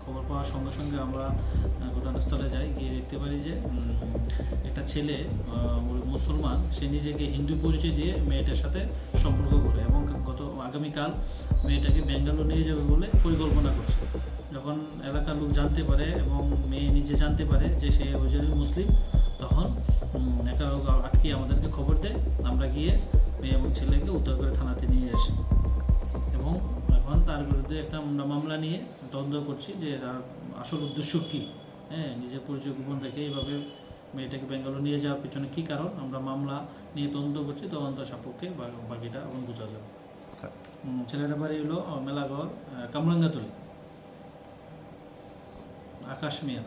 খবর পাওয়ার সঙ্গে সঙ্গে আমরা ঘটনাস্থলে যাই, গিয়ে দেখতে পারি যে একটা ছেলে মুসলমান, সে নিজেকে হিন্দু পরিচয় দিয়ে মেয়েটার সাথে সম্পর্ক করে এবং আগামীকাল মেয়েটাকে ব্যাঙ্গালোর নিয়ে যাবে বলে পরিকল্পনা করছে। যখন এলাকার লোক জানতে পারে এবং মেয়ে নিজে জানতে পারে যে সে ওইজন্য মুসলিম, তখন একটা লোক আটকে আমাদেরকে খবর দেয়। আমরা গিয়ে মেয়ে এবং ছেলেকে উদ্ধার করে থানাতে নিয়ে আসি এবং এখন তার বিরুদ্ধে একটা মামলা নিয়ে তদন্ত করছি যে তার আসল উদ্দেশ্য কী। হ্যাঁ, নিজের পরিচয় গোপন রেখে এইভাবে মেয়েটাকে ব্যাঙ্গালোর নিয়ে যাওয়ার পিছনে কী কারণ, আমরা মামলা নিয়ে তদন্ত করছি। তদন্ত সাপেক্ষে বাকিটা এখন বোঝা যাবে। ছেলেটার বাড়ি হলো মেলাঘর, কামরাঙ্গাতলি, আকাশ মিয়া।